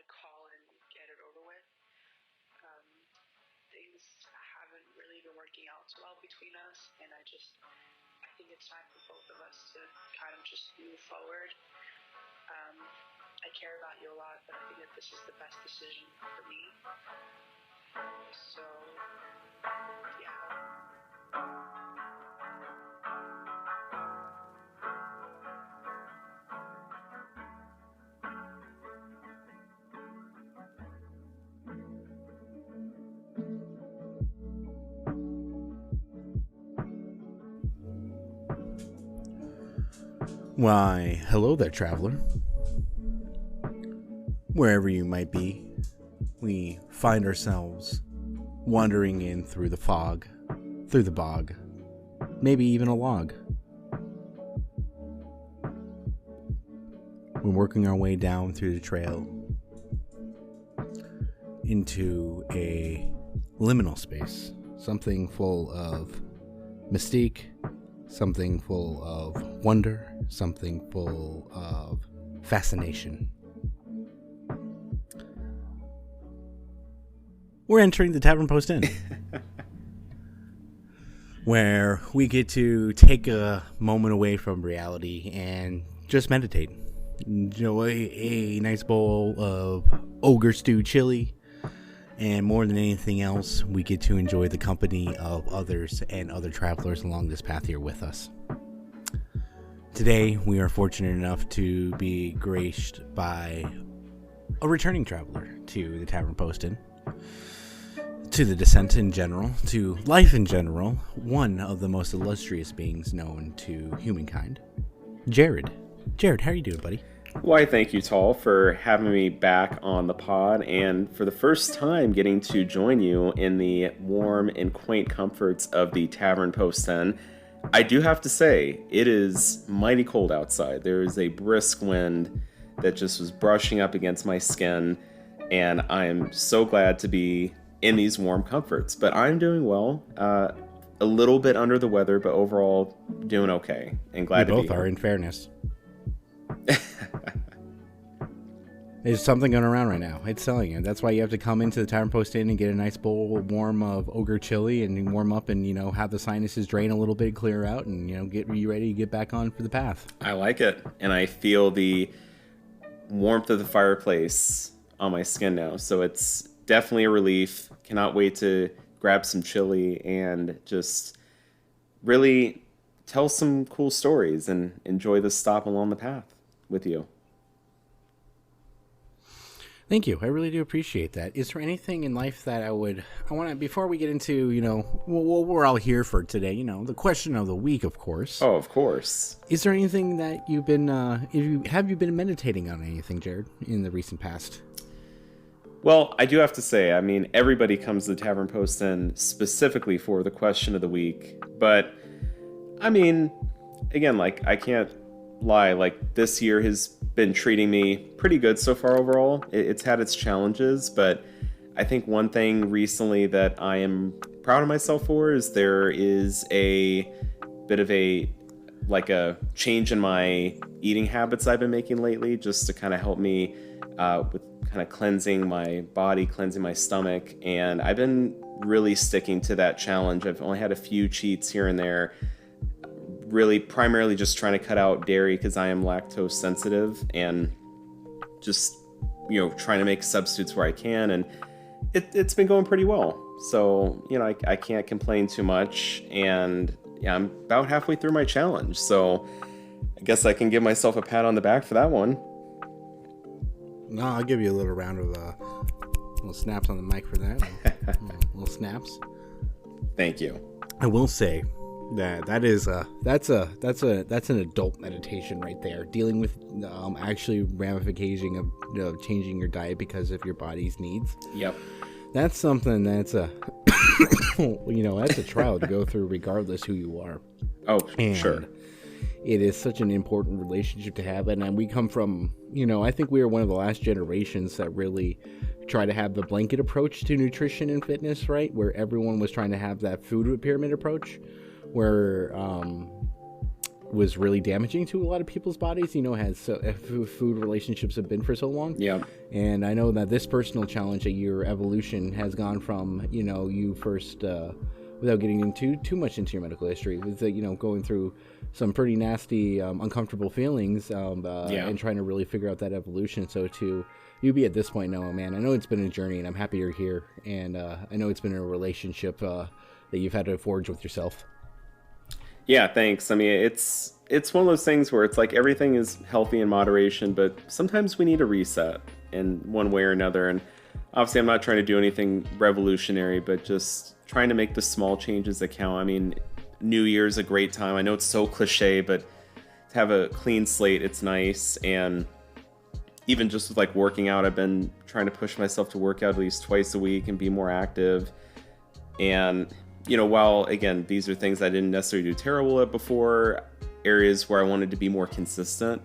call and get it over with. Things haven't really been working out so well between us, and I think it's time for both of us to kind of just move forward. I care about you a lot, but I think that this is the best decision for me. So, yeah. Why, hello there, traveler. Wherever you might be, we find ourselves wandering in through the fog, through the bog, maybe even a log. We're working our way down through the trail into a liminal space, something full of mystique, something full of wonder, something full of fascination. We're entering the Taver Post In, where we get to take a moment away from reality and just meditate. Enjoy a nice bowl of ogre stew chili, and more than anything else, we get to enjoy the company of others and other travelers along this path here with us. Today, we are fortunate enough to be graced by a returning traveler to the Taver Post In, to the descent in general, to life in general, one of the most illustrious beings known to humankind, Jared. Jared, how are you doing, buddy? Why, thank you, Tall, for having me back on the pod, and for the first time getting to join you in the warm and quaint comforts of the Taver Post In. I do have to say, it is mighty cold outside. There is a brisk wind that just was brushing up against my skin, and I am so glad to be in these warm comforts. But I'm doing well, a little bit under the weather, but overall doing okay, and glad to be here. We both are, in fairness. There's something going around right now. It's telling you. That's why you have to come into the Taver Post Inn and get a nice bowl warm of ogre chili and warm up and, have the sinuses drain a little bit, clear out, and, get you ready to get back on for the path. I like it. And I feel the warmth of the fireplace on my skin now. So it's definitely a relief. Cannot wait to grab some chili and just really tell some cool stories and enjoy this stop along the path with you. Thank you. I really do appreciate that. Is there anything in life that I want to, before we get into, what we're all here for today, the question of the week, of course. Oh, of course. Is there anything that you've been, have you been meditating on anything, Jared, in the recent past? Well, I do have to say, everybody comes to the Taver Post In specifically for the question of the week. But, again, I can't lie, this year has been treating me pretty good so far overall. It's had its challenges, but I think one thing recently that I am proud of myself for is there is a bit of a change in my eating habits I've been making lately, just to kind of help me with kind of cleansing my body, cleansing my stomach. And I've been really sticking to that challenge. I've only had a few cheats here and there, really primarily just trying to cut out dairy because I am lactose sensitive, and just trying to make substitutes where I can, and it's been going pretty well. So I can't complain too much, and I'm about halfway through my challenge, so I guess I can give myself a pat on the back for that one. No, I'll give you a little round of little snaps on the mic for that. little snaps. Thank you. I will say that's an adult meditation right there, dealing with actually ramification of changing your diet because of your body's needs. Yep. That's something that's a that's a trial to go through regardless who you are. Oh, sure. It is such an important relationship to have, and we come from, I think we are one of the last generations that really try to have the blanket approach to nutrition and fitness, right? Where everyone was trying to have that food pyramid approach, where was really damaging to a lot of people's bodies, as food relationships have been for so long. Yeah. And I know that this personal challenge, your evolution has gone from, you first, without getting into too much into your medical history, with going through some pretty nasty, uncomfortable feelings, and trying to really figure out that evolution. So to you be at this point now, man, I know it's been a journey, and I'm happy you're here. And I know it's been a relationship that you've had to forge with yourself. Yeah, thanks. I mean, it's one of those things where it's like everything is healthy in moderation, but sometimes we need a reset in one way or another. And obviously, I'm not trying to do anything revolutionary, but just trying to make the small changes that count. I mean, New Year's a great time. I know it's so cliche, but to have a clean slate, it's nice. And even just with like working out, I've been trying to push myself to work out at least twice a week and be more active. And while again, these are things I didn't necessarily do terrible at before, areas where I wanted to be more consistent.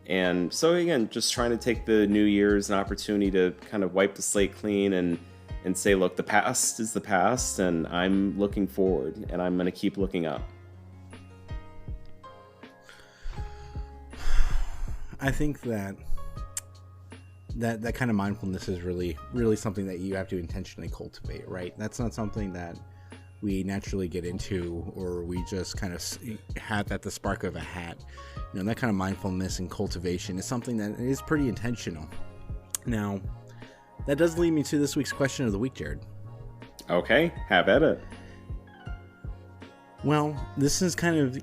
And so again, just trying to take the New Year's an opportunity to kind of wipe the slate clean and say, look, the past is the past, and I'm looking forward, and I'm going to keep looking up. I think that kind of mindfulness is really, really something that you have to intentionally cultivate, right? That's not something that we naturally get into, or we just kind of have at the spark of a hat. That kind of mindfulness and cultivation is something that is pretty intentional. Now, that does lead me to this week's question of the week, Jared. Okay, have at it. Well, this is kind of,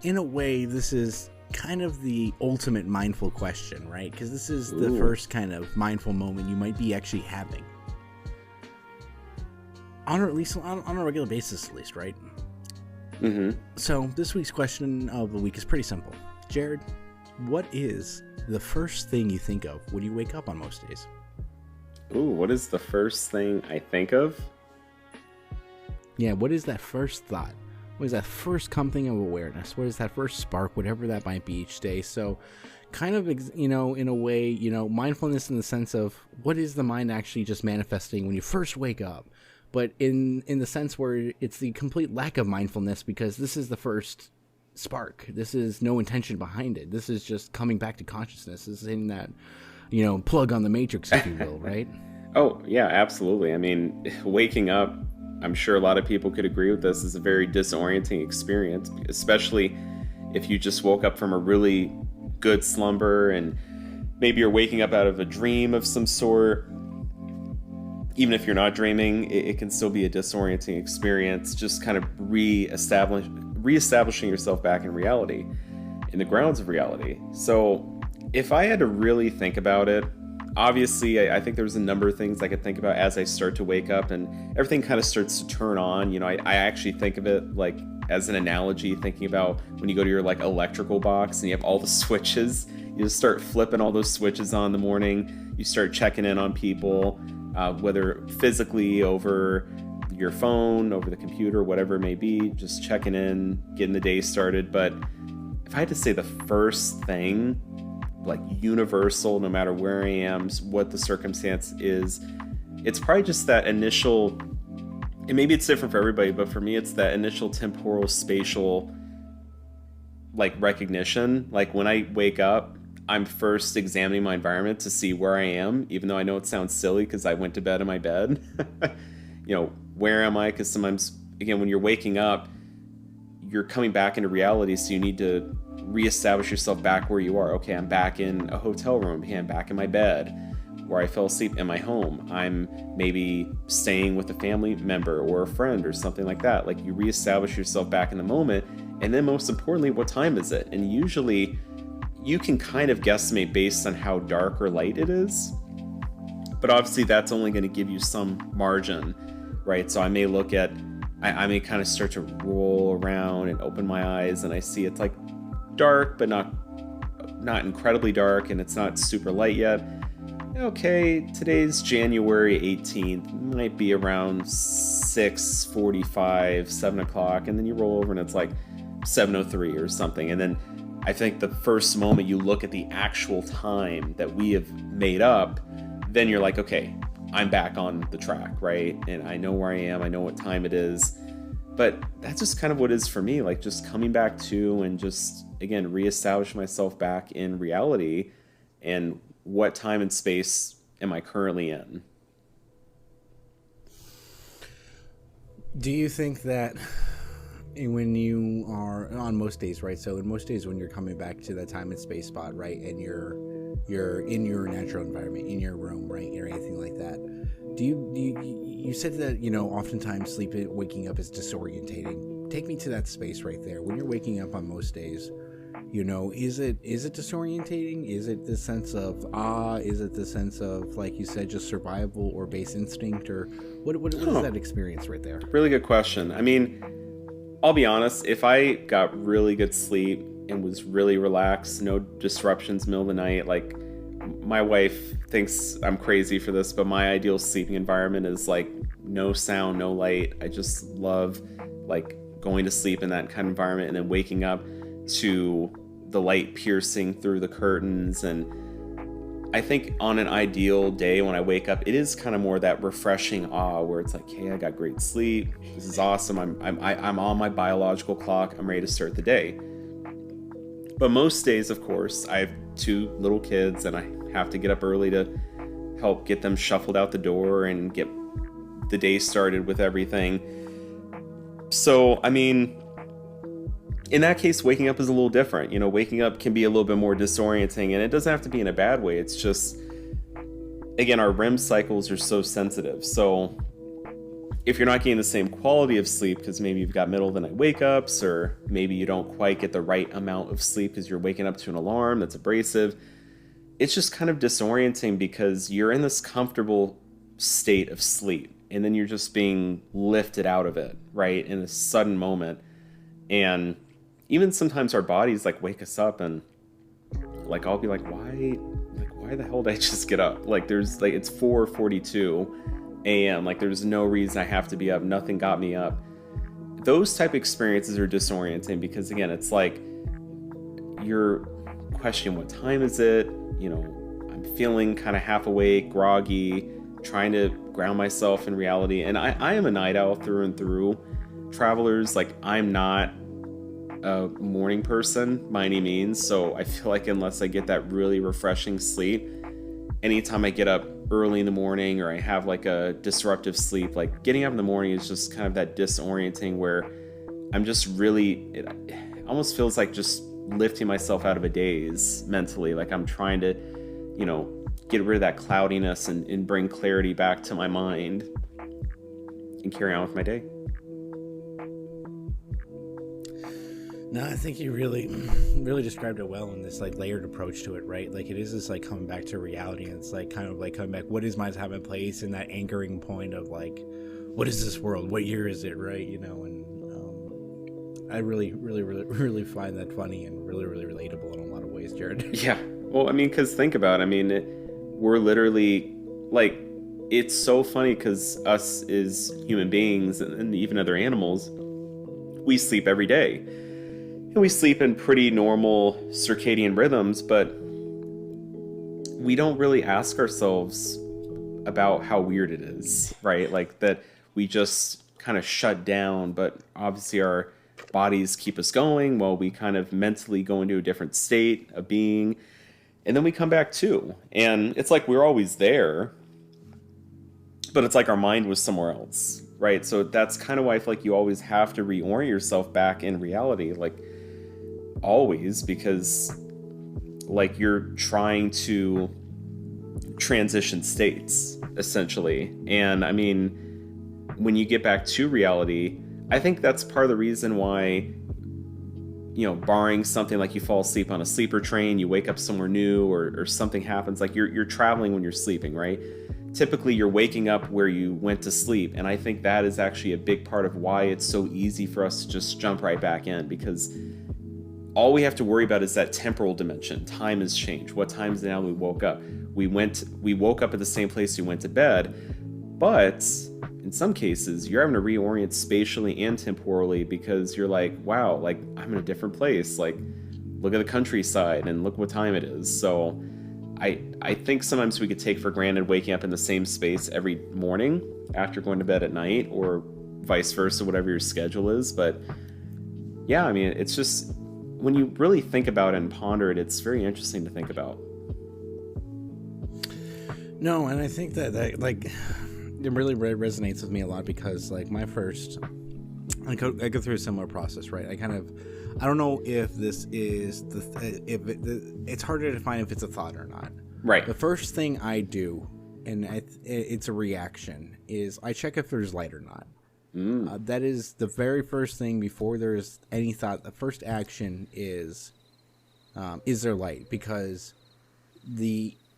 in a way, this is kind of the ultimate mindful question, right? Because this is the first kind of mindful moment you might be actually having. Or at least on a regular basis, at least, right? Mm-hmm. So this week's question of the week is pretty simple. Jared, what is the first thing you think of when you wake up on most days? Ooh, what is the first thing I think of? Yeah, what is that first thought? What is that first coming of awareness? What is that first spark, whatever that might be each day? So kind of, in a way, mindfulness in the sense of what is the mind actually just manifesting when you first wake up? But in the sense where it's the complete lack of mindfulness, because this is the first spark. This is no intention behind it. This is just coming back to consciousness. This is hitting that, plug on the matrix, if you will, right? Oh, yeah, absolutely. I mean, waking up, I'm sure a lot of people could agree with this, is a very disorienting experience, especially if you just woke up from a really good slumber and maybe you're waking up out of a dream of some sort. Even if you're not dreaming, it can still be a disorienting experience, just kind of reestablishing yourself back in reality, in the grounds of reality. So if I had to really think about it, obviously I think there's a number of things I could think about as I start to wake up, and everything kind of starts to turn on. I actually think of it like as an analogy, thinking about when you go to your like electrical box and you have all the switches, you just start flipping all those switches on in the morning, you start checking in on people, whether physically over your phone, over the computer, whatever it may be, just checking in, getting the day started. But if I had to say the first thing, like universal, no matter where I am, what the circumstance is, it's probably just that initial, and maybe it's different for everybody, but for me, it's that initial temporal spatial like recognition. Like when I wake up, I'm first examining my environment to see where I am, even though I know it sounds silly because I went to bed in my bed. Where am I? Because sometimes, again, when you're waking up, you're coming back into reality, so you need to reestablish yourself back where you are. Okay, I'm back in a hotel room. Okay, I'm back in my bed where I fell asleep in my home. I'm maybe staying with a family member or a friend or something like that. Like you reestablish yourself back in the moment. And then most importantly, what time is it? And usually you can kind of guesstimate based on how dark or light it is. But obviously that's only going to give you some margin, right? So I may look at, I may kind of start to roll around and open my eyes and I see it's like dark, but not incredibly dark, and it's not super light yet. Okay, today's January 18th, might be around 6:45, 7 o'clock, and then you roll over and it's like 7:03 or something. And then I think the first moment you look at the actual time that we have made up, then you're like, okay, I'm back on the track, right? And I know where I am, I know what time it is. But that's just kind of what it is for me, like just coming back to and just, again, reestablish myself back in reality and what time and space am I currently in. Do you think that when you are on most days, right? So in most days when you're coming back to that time and space spot, right, and you're in your natural environment, in your room, right, or anything like that, you said that, you know, oftentimes waking up is disorientating. Take me to that space right there. When you're waking up on most days, you know, is it disorientating? Is it the sense of awe? Is it the sense of, like you said, just survival or base instinct? Or what is that experience right there? Really good question. I mean, I'll be honest, if I got really good sleep and was really relaxed, no disruptions middle of the night, like, my wife thinks I'm crazy for this, but my ideal sleeping environment is like no sound, no light. I just love like going to sleep in that kind of environment and then waking up to the light piercing through the curtains. And I think on an ideal day when I wake up, it is kind of more that refreshing awe where it's like, hey, I got great sleep. This is awesome. I'm on my biological clock. I'm ready to start the day. But most days, of course, I have 2 little kids and I have to get up early to help get them shuffled out the door and get the day started with everything. So, I mean, in that case, waking up is a little different. You know, waking up can be a little bit more disorienting, and it doesn't have to be in a bad way. It's just, again, our REM cycles are so sensitive. So if you're not getting the same quality of sleep because maybe you've got middle of the night wake ups, or maybe you don't quite get the right amount of sleep because you're waking up to an alarm that's abrasive, it's just kind of disorienting because you're in this comfortable state of sleep and then you're just being lifted out of it, right, in a sudden moment. And even sometimes our bodies like wake us up and like I'll be like, why the hell did I just get up? Like there's like, it's 4:42 a.m. Like there's no reason I have to be up. Nothing got me up. Those type of experiences are disorienting because again, it's like you're questioning what time is it? You know, I'm feeling kind of half awake, groggy, trying to ground myself in reality. And I am a night owl through and through. Travelers, like I'm not a morning person by any means. So I feel like unless I get that really refreshing sleep, anytime I get up early in the morning or I have like a disruptive sleep, like getting up in the morning is just kind of that disorienting where I'm just really, it almost feels like just lifting myself out of a daze mentally. Like I'm trying to, you know, get rid of that cloudiness and bring clarity back to my mind and carry on with my day. No, I think you really described it well in this like layered approach to it, right? Like it is this like coming back to reality, and it's like kind of like coming back, what is my time and place, and that anchoring point of like, what is this world? What year is it, right? You know, and I really find that funny and really relatable in a lot of ways, Jared. Yeah. Well, I mean, because think about it. I mean, we're literally like, it's so funny because us as human beings and even other animals, we sleep every day. And we sleep in pretty normal circadian rhythms, but we don't really ask ourselves about how weird it is, right? Like that we just kind of shut down, but obviously our bodies keep us going while we kind of mentally go into a different state of being. And then we come back too. And it's like we're always there, but it's like our mind was somewhere else, right? So that's kind of why I feel like you always have to reorient yourself back in reality. Like, always, because like you're trying to transition states essentially. And I mean, when you get back to reality, I think that's part of the reason why, you know, barring something like you fall asleep on a sleeper train, you wake up somewhere new, or something happens, like you're traveling when you're sleeping, right? Typically you're waking up where you went to sleep. And I think that is actually a big part of why it's so easy for us to just jump right back in, because all we have to worry about is that temporal dimension. Time has changed. What time is it now we woke up? We woke up at the same place we went to bed, but in some cases you're having to reorient spatially and temporally because you're like, wow, like I'm in a different place. Like, look at the countryside and look what time it is. So I think sometimes we could take for granted waking up in the same space every morning after going to bed at night, or vice versa, whatever your schedule is. But yeah, I mean, it's just, when you really think about it and ponder it, it's very interesting to think about. No, and I think that like, it really resonates with me a lot, because like my first, I go through a similar process, right? I don't know if this is it's harder to define if it's a thought or not. Right. The first thing I do, and it's a reaction, is I check if there's light or not. That is the very first thing before there's any thought. The first action is there light? Because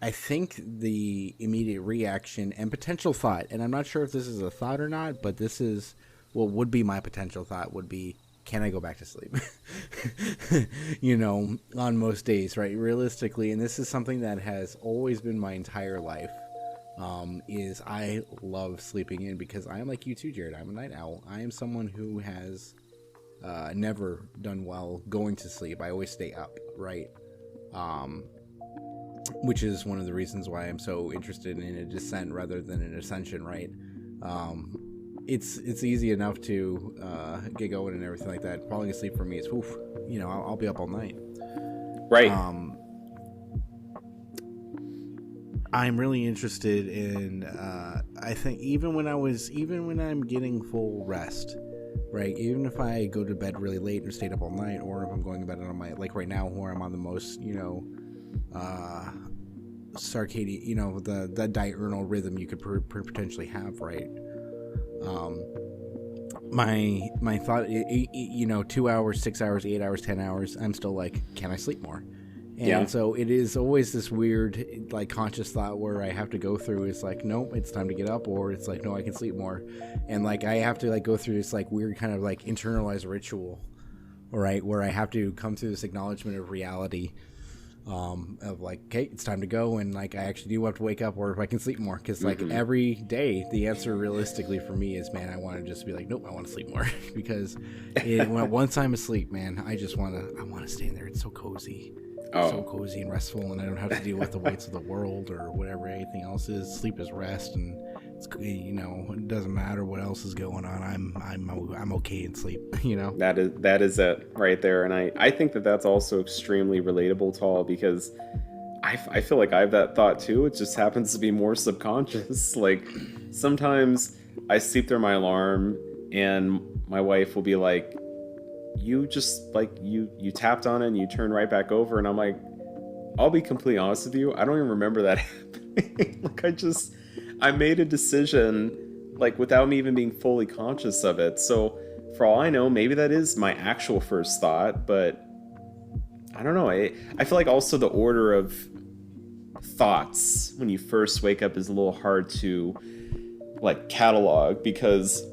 I think the immediate reaction and potential thought, and I'm not sure if this is a thought or not, but this is what would be my potential thought, would be, can I go back to sleep? On most days, right? Realistically, and this is something that has always been my entire life, is I love sleeping in, because I am like you too, Jared. I'm a night owl. I am someone who has never done well going to sleep. I always stay up, right? Which is one of the reasons why I'm so interested in a descent rather than an ascension, right? It's easy enough to get going and everything like that. Falling asleep for me is, oof, I'll be up all night. Right. I'm really interested in, I think even when I'm getting full rest, right? Even if I go to bed really late and stayed up all night, or if I'm going to bed on my, like right now, where I'm on the most, circadian, the diurnal rhythm you could potentially have, right? My thought, 2 hours, 6 hours, 8 hours, 10 hours, I'm still like, can I sleep more? And so it is always this weird, like, conscious thought where I have to go through. It's like, nope, it's time to get up, or it's like, no, I can sleep more. And like, I have to like go through this like weird kind of like internalized ritual, right, where I have to come through this acknowledgement of reality, of like, okay, it's time to go, and like I actually do have to wake up, or if I can sleep more, because like every day the answer realistically for me is, man, I want to just be like, nope, I want to sleep more. Because once I'm asleep, man, I want to stay in there. It's so cozy. So cozy and restful, and I don't have to deal with the weights of the world or whatever anything else is. Sleep is rest, and it's, it doesn't matter what else is going on. I'm okay in sleep. That is it right there, and I think that's also extremely relatable to all, because I feel like I have that thought too. It just happens to be more subconscious. Like, sometimes I sleep through my alarm, and my wife will be like, you just like you tapped on it and you turn right back over, and I'm like, I'll be completely honest with you, I don't even remember that happening. Like, I made a decision like without me even being fully conscious of it. So for all I know, maybe that is my actual first thought, but I don't know. I feel like also the order of thoughts when you first wake up is a little hard to like catalog, because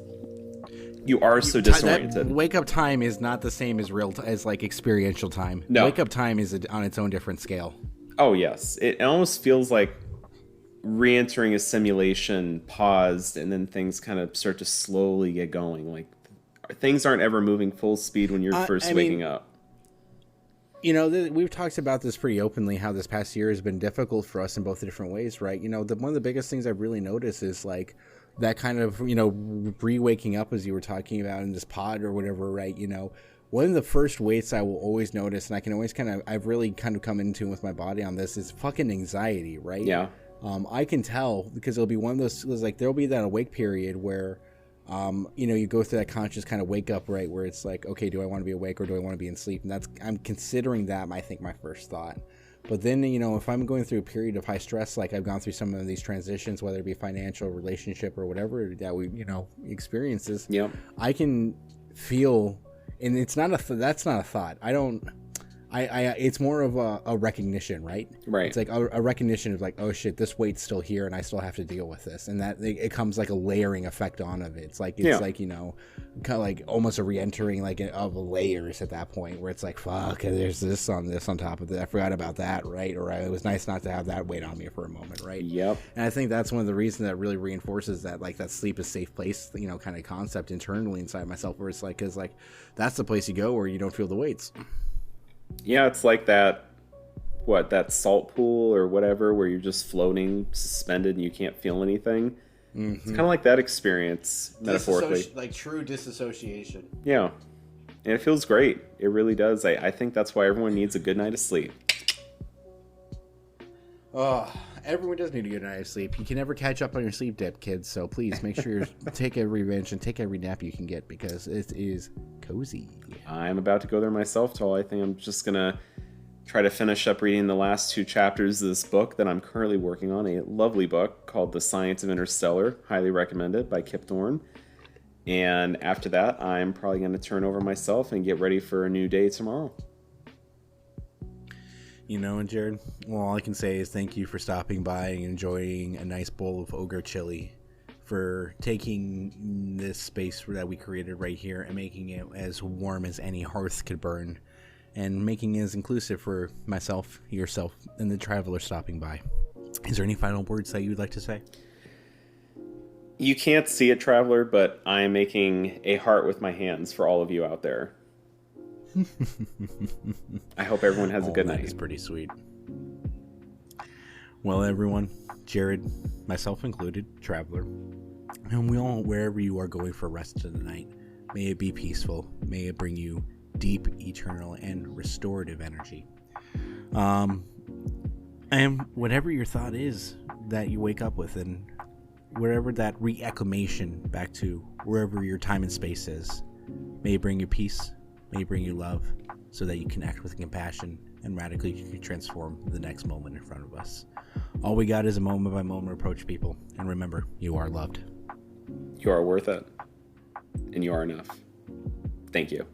you are so disoriented. Wake up time is not the same as as like experiential time. No. Wake up time is on its own different scale. Oh yes, it almost feels like re-entering a simulation, paused, and then things kind of start to slowly get going. Like, things aren't ever moving full speed when you're first waking up. We've talked about this pretty openly, how this past year has been difficult for us in both different ways, right? One of the biggest things I've really noticed is like that kind of, re-waking up, as you were talking about in this pod or whatever, right? One of the first weights I will always notice, and I can always I've really kind of come into with my body on this, is fucking anxiety, right? Yeah. I can tell, because it'll be one of those, like, there'll be that awake period where, you go through that conscious kind of wake up, right? Where it's like, okay, do I want to be awake or do I want to be in sleep? And I'm considering that, I think, my first thought. But then, if I'm going through a period of high stress, like I've gone through some of these transitions, whether it be financial, relationship, or whatever that we, experiences, I can feel, and it's not that's not a thought. It's more of a recognition, right? Right. It's like a recognition of like, oh shit, this weight's still here and I still have to deal with this. And that it comes like a layering effect on of it. It's like, kind of like almost a re-entering like of layers at that point, where it's like, fuck, there's this on top of it. I forgot about that, right? Or it was nice not to have that weight on me for a moment, right? Yep. And I think that's one of the reasons that really reinforces that, like, that sleep is safe place, kind of concept internally inside myself, where it's like, cause like that's the place you go where you don't feel the weights. Yeah, it's like that salt pool or whatever, where you're just floating, suspended, and you can't feel anything. It's kind of like that experience, metaphorically. Like true disassociation. Yeah. And it feels great. It really does. I think that's why everyone needs a good night of sleep. Oh, everyone does need a good night of sleep. You can never catch up on your sleep debt, kids. So please make sure you take every revenge and take every nap you can get, because it is cozy. I'm about to go there myself, Toll. I think I'm just going to try to finish up reading the last 2 chapters of this book that I'm currently working on. A lovely book called The Science of Interstellar. Highly recommended, by Kip Thorne. And after that, I'm probably going to turn over myself and get ready for a new day tomorrow. You know, and Jared, well, all I can say is thank you for stopping by and enjoying a nice bowl of ogre chili, for taking this space that we created right here and making it as warm as any hearth could burn, and making it as inclusive for myself, yourself, and the traveler stopping by. Is there any final words that you would like to say? You can't see it, traveler, but I am making a heart with my hands for all of you out there. I hope everyone has a good night. That is pretty sweet. Well, everyone, Jared, myself included, traveler, and we all, wherever you are going for rest of the night, may it be peaceful. May it bring you deep, eternal, and restorative energy. And whatever your thought is that you wake up with, and wherever that re-acclimation back to wherever your time and space is, may it bring you peace. May it bring you love, so that you can act with compassion and radically transform the next moment in front of us. All we got is a moment-by-moment approach, people. And remember, you are loved. You are worth it. And you are enough. Thank you.